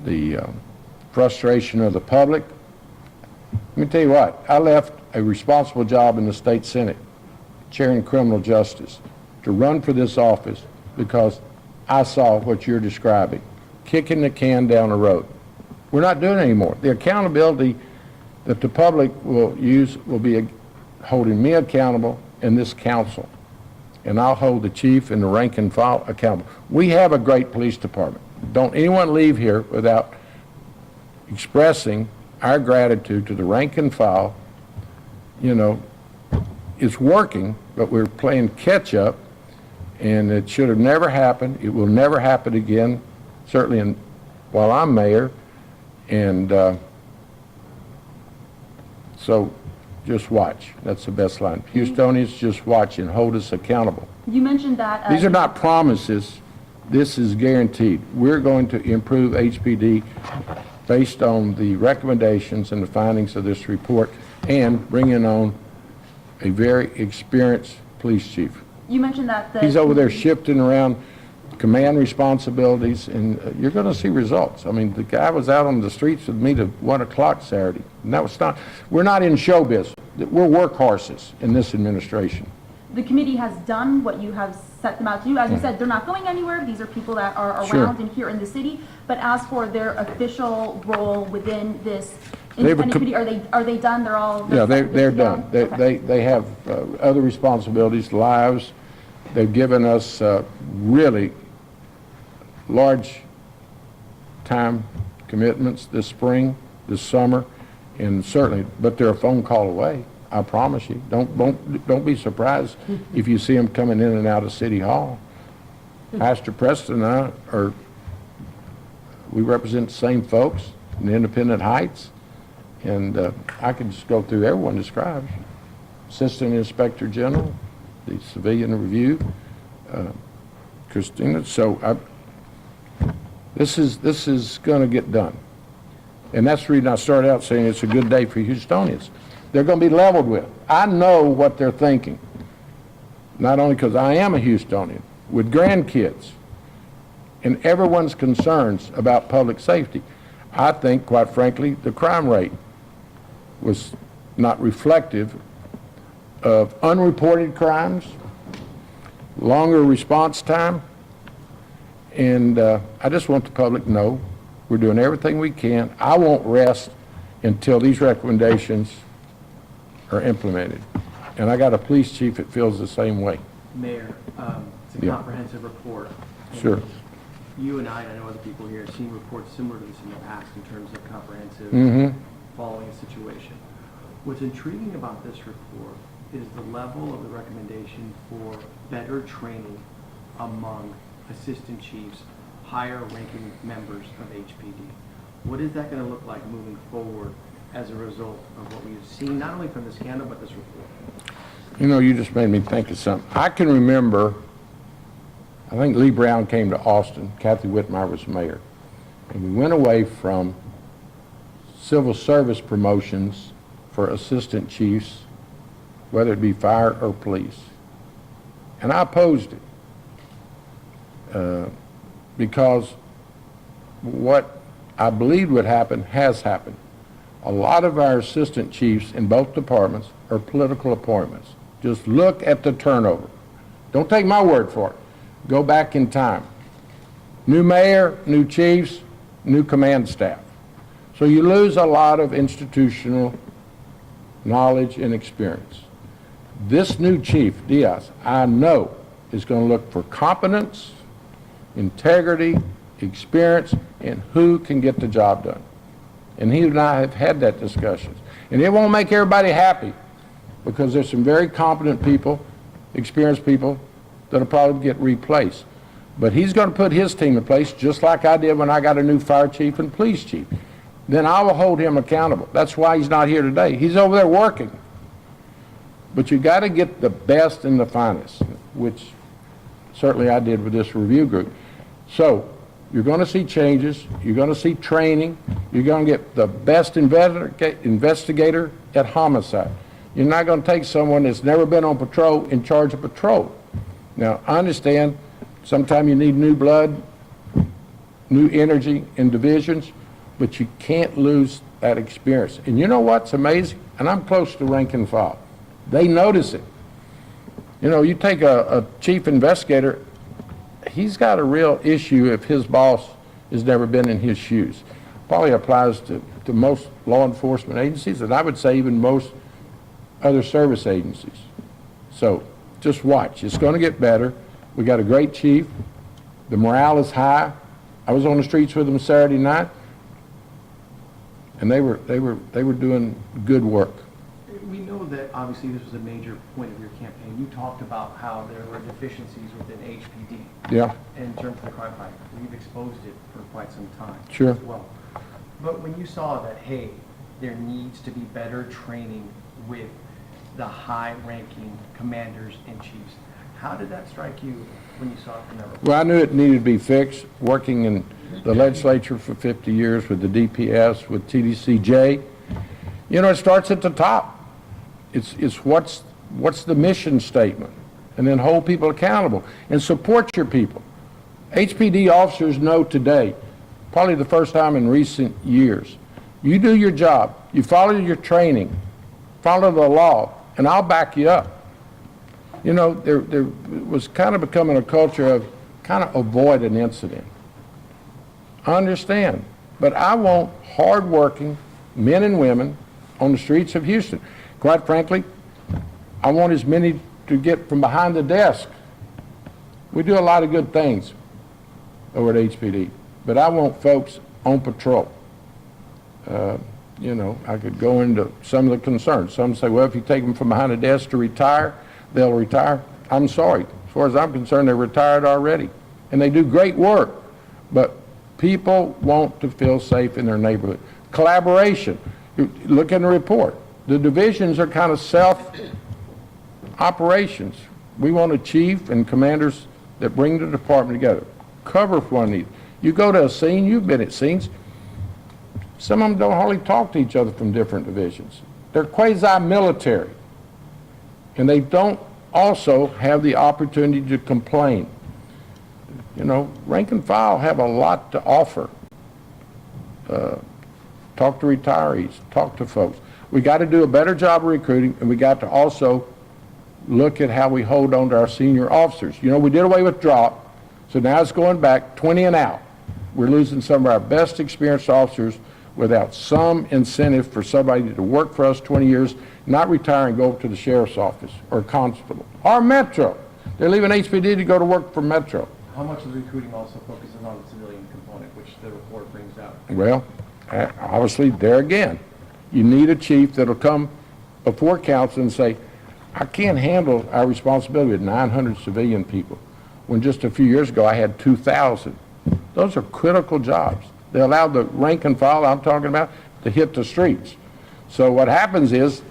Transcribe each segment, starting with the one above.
the frustration of the public. Let me tell you what, I left a responsible job in the state Senate, chairing criminal justice, to run for this office because I saw what you're describing, kicking the can down the road. We're not doing it anymore. The accountability that the public will use will be holding me accountable and this council. And I'll hold the chief and the rank and file accountable. We have a great police department. Don't anyone leave here without expressing our gratitude to the rank and file. You know, it's working, but we're playing catch up, and it should have never happened. It will never happen again, certainly while I'm mayor. And so just watch. That's the best line. Houstonians, just watch and hold us accountable. You mentioned that these are not promises. This is guaranteed. We're going to improve HPD based on the recommendations and the findings of this report, and bringing on a very experienced police chief. You mentioned that he's over there shifting around command responsibilities, and you're going to see results. I mean, the guy was out on the streets with me to 1 o'clock Saturday, and that was not, we're not in showbiz. We're workhorses in this administration. The committee has done what you have set them out to do. As you said, they're not going anywhere. These are people that are around and here in the city. But as for their official role within this independent committee, are they done? They're all they're done. They have other responsibilities, lives. They've given us really large time commitments this spring, this summer, and certainly, but they're a phone call away. I promise you. Don't be surprised if you see them coming in and out of City Hall. Pastor Preston and I we represent the same folks in Independent Heights, and I can just go through everyone described. Assistant Inspector General, the Civilian Review, Christina. So this is going to get done, and that's the reason I started out saying it's a good day for Houstonians. They're going to be leveled with. I know what they're thinking, not only because I am a Houstonian, with grandkids, and everyone's concerns about public safety. I think, quite frankly, the crime rate was not reflective of unreported crimes, longer response time, and I just want the public to know we're doing everything we can. I won't rest until these recommendations are implemented. And I got a police chief that feels the same way. Mayor, it's a comprehensive report. Sure. You and I know other people here, have seen reports similar to this in the past in terms of comprehensive following a situation. What's intriguing about this report is the level of the recommendation for better training among assistant chiefs, higher ranking members of HPD. What is that going to look like moving forward as a result of what we've seen, not only from the scandal, but this report? You know, you just made me think of something. I can remember, I think Lee Brown came to Austin, Kathy Whitmire was mayor, and we went away from civil service promotions for assistant chiefs, whether it be fire or police. And I opposed it because what I believed would happen has happened. A lot of our assistant chiefs in both departments are political appointments. Just look at the turnover. Don't take my word for it. Go back in time. New mayor, new chiefs, new command staff. So you lose a lot of institutional knowledge and experience. This new chief, Diaz, I know is going to look for competence, integrity, experience, and who can get the job done. And he and I have had that discussion. And it won't make everybody happy because there's some very competent people, experienced people, that'll probably get replaced. But he's going to put his team in place just like I did when I got a new fire chief and police chief. Then I will hold him accountable. That's why he's not here today. He's over there working. But you got to get the best and the finest, which certainly I did with this review group. So you're going to see changes. You're going to see training. You're going to get the best investigator at homicide. You're not going to take someone that's never been on patrol in charge of patrol. Now, I understand sometimes you need new blood, new energy in divisions, but you can't lose that experience. And you know what's amazing? And I'm close to rank and file. They notice it. You know, you take a chief investigator, he's got a real issue if his boss has never been in his shoes. Probably applies to most law enforcement agencies, and I would say even most other service agencies. So just watch. It's going to get better. We got a great chief. The morale is high. I was on the streets with them Saturday night, and they were doing good work. We know that obviously this was a major point of your campaign. You talked about how there were deficiencies within HPD. Yeah. In terms of the crime fight. We've exposed it for quite some time. Sure. As well. But when you saw that, hey, there needs to be better training with the high-ranking commanders and chiefs, how did that strike you when you saw it from that report? Well, I knew it needed to be fixed. Working in the legislature for 50 years with the DPS, with TDCJ, you know, it starts at the top. It's what's the mission statement, and then hold people accountable and support your people. HPD officers know today, probably the first time in recent years, you do your job, you follow your training, follow the law, and I'll back you up. You know, there was kind of becoming a culture of kind of avoid an incident. I understand, but I want hardworking men and women on the streets of Houston. Quite frankly, I want as many to get from behind the desk. We do a lot of good things over at HPD, but I want folks on patrol. You know, I could go into some of the concerns. Some say, well, if you take them from behind the desk to retire, they'll retire. I'm sorry. As far as I'm concerned, they're retired already. And they do great work, but people want to feel safe in their neighborhood. Collaboration. Look in the report. The divisions are kind of self-operations. We want a chief and commanders that bring the department together. Cover for one need. You go to a scene, you've been at scenes, some of them don't hardly talk to each other from different divisions. They're quasi-military. And they don't also have the opportunity to complain. You know, rank and file have a lot to offer. Talk to retirees, talk to folks. We got to do a better job of recruiting, and we got to also look at how we hold on to our senior officers. You know, we did away with drop, so now it's going back 20 and out. We're losing some of our best experienced officers without some incentive for somebody to work for us 20 years, not retire and go to the sheriff's office or constable or Metro. They're leaving HPD to go to work for Metro. How much of the recruiting also focuses on the civilian component, which the report brings out? Well, obviously, there again, you need a chief that'll come before council and say, I can't handle our responsibility with 900 civilian people, when just a few years ago I had 2,000. Those are critical jobs. They allow the rank and file I'm talking about to hit the streets. So what happens is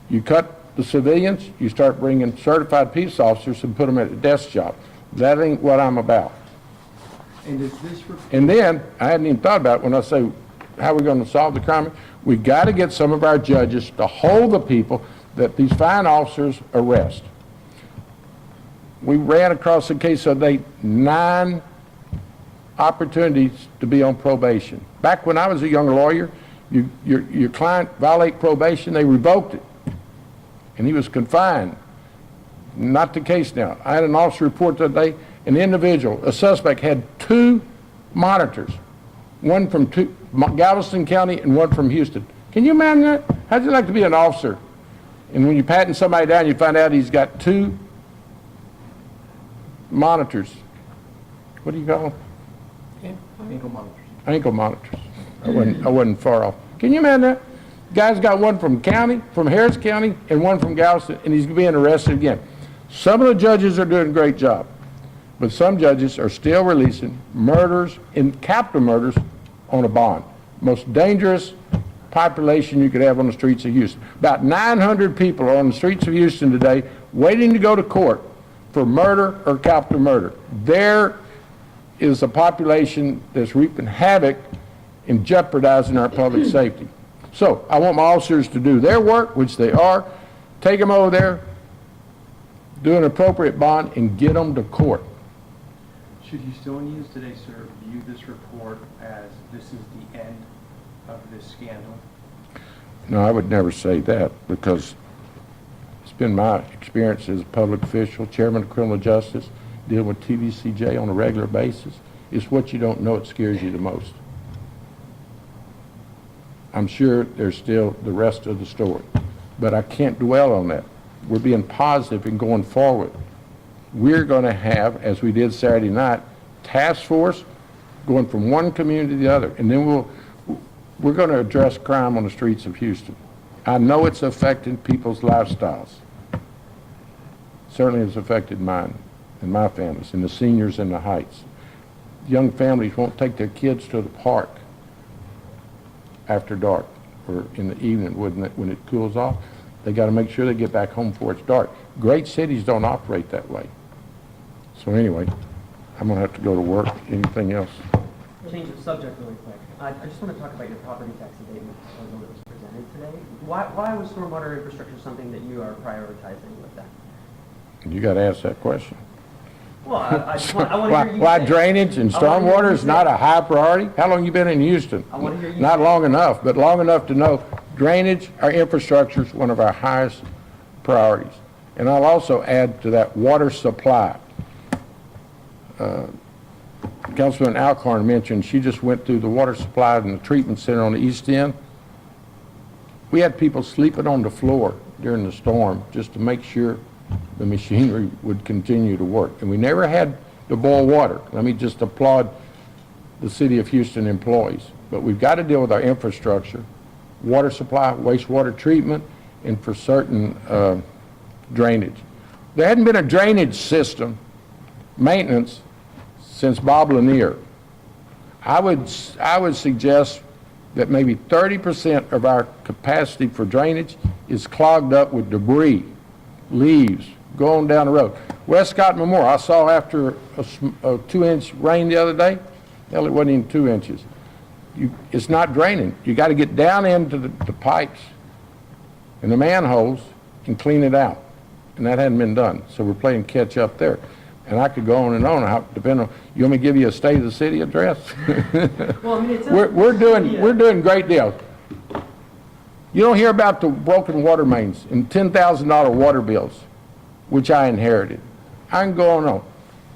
you cut the civilians, you start bringing certified peace officers and put them at a desk job. That ain't what I'm about. And is this report? And then, I hadn't even thought about it when I say, how are we going to solve the crime? We got to get some of our judges to hold the people that these fine officers arrest. We ran across a case of 9 opportunities to be on probation. Back when I was a young lawyer, your client violate probation, they revoked it. And he was confined. Not the case now. I had an officer report the other day, an individual, a suspect, had 2 monitors, one from Galveston County and one from Houston. Can you imagine that? How'd you like to be an officer? And when you're patting somebody down, you find out he's got 2 monitors. What do you call them? Ankle monitors. Ankle monitors. I wasn't far off. Can you imagine that? Guy's got one from Harris County, and one from Galveston, and he's being arrested again. Some of the judges are doing a great job, but some judges are still releasing murders and capital murders on a bond. Most dangerous population you could have on the streets of Houston. About 900 people are on the streets of Houston today waiting to go to court for murder or capital murder. There is a population that's reaping havoc and jeopardizing our public safety. So I want my officers to do their work, which they are, take them over there, do an appropriate bond, and get them to court. Should Houstonians today, sir, view this report as this is the end of this scandal? No, I would never say that, because it's been my experience as a public official, chairman of criminal justice, dealing with TVCJ on a regular basis. It's what you don't know that scares you the most. I'm sure there's still the rest of the story, but I can't dwell on that. We're being positive and going forward. We're going to have, as we did Saturday night, task force going from one community to the other, and then we're going to address crime on the streets of Houston. I know it's affecting people's lifestyles. Certainly it's affected mine and my families and the seniors in the Heights. Young families won't take their kids to the park after dark or in the evening when it cools off. They got to make sure they get back home before it's dark. Great cities don't operate that way. So anyway, I'm going to have to go to work. Anything else? Change of subject really quick. I just want to talk about your property tax abatement proposal that was presented today. Why was stormwater infrastructure something that you are prioritizing with that? You got to ask that question. Well, I just want to hear you Why say it. drainage and I wanna hear stormwater you is say not it. a high priority? How long you been in Houston? I want to hear you Not say it. long enough, but long enough to know drainage, our infrastructure is one of our highest priorities. And I'll also add to that water supply. Councilman Alcorn mentioned she just went through the water supply in the treatment center on the east end. We had people sleeping on the floor during the storm just to make sure the machinery would continue to work. And we never had to boil water. Let me just applaud the City of Houston employees. But we've got to deal with our infrastructure, water supply, wastewater treatment, and for certain drainage. There hadn't been a drainage system maintenance since Bob Lanier. I would suggest that maybe 30% of our capacity for drainage is clogged up with debris, leaves, going down the road. Westcott Memorial, I saw after a 2-inch rain the other day, hell, it wasn't even 2 inches. It's not draining. You got to get down into the pipes and the manholes and clean it out. And that hadn't been done. So we're playing catch up there. And I could go on and on, depending on, you want me to give you a state of the city address? Well, I mean, it's We're doing great deals. You don't hear about the broken water mains and $10,000 water bills, which I inherited. I can go on and on.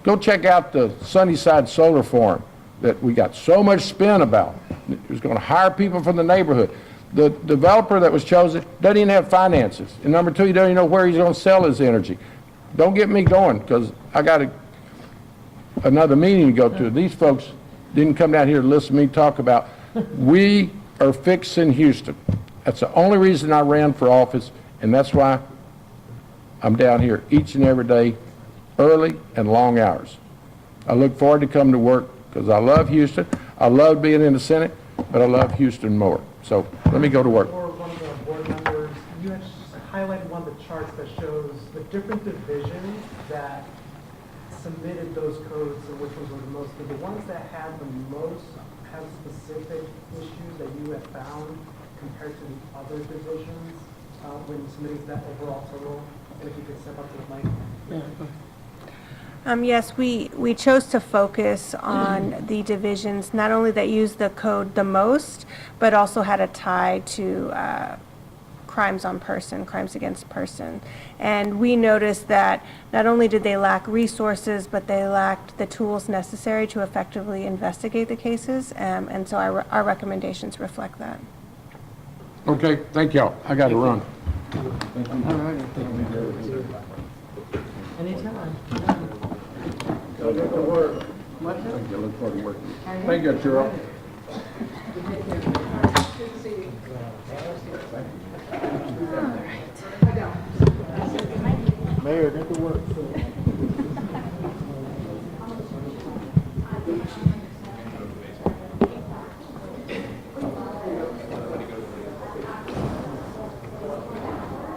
Go check out the Sunnyside Solar Farm that we got so much spin about. It was going to hire people from the neighborhood. The developer that was chosen doesn't even have finances. And number two, he doesn't even know where he's going to sell his energy. Don't get me going, because I got another meeting to go to. These folks didn't come down here to listen to me talk about, we are fixing Houston. That's the only reason I ran for office, and that's why I'm down here each and every day, early and long hours. I look forward to coming to work because I love Houston. I love being in the Senate, but I love Houston more. So let me go to work. Or one of the board members, you had highlighted one of the charts that shows the different divisions that submitted those codes and which ones were the most. The ones that had the most have specific issues that you have found compared to the other divisions when submitting that overall total. And if you could step up to the mic. Yes, we chose to focus on the divisions, not only that used the code the most, but also had a tie to crimes on person, crimes against person. And we noticed that not only did they lack resources, but they lacked the tools necessary to effectively investigate the cases. And so our recommendations reflect that. Okay, thank y'all. I got to run. Anytime. Go get to work. Thank you. Look forward to working. Thank you, Cheryl. Mayor, get to work.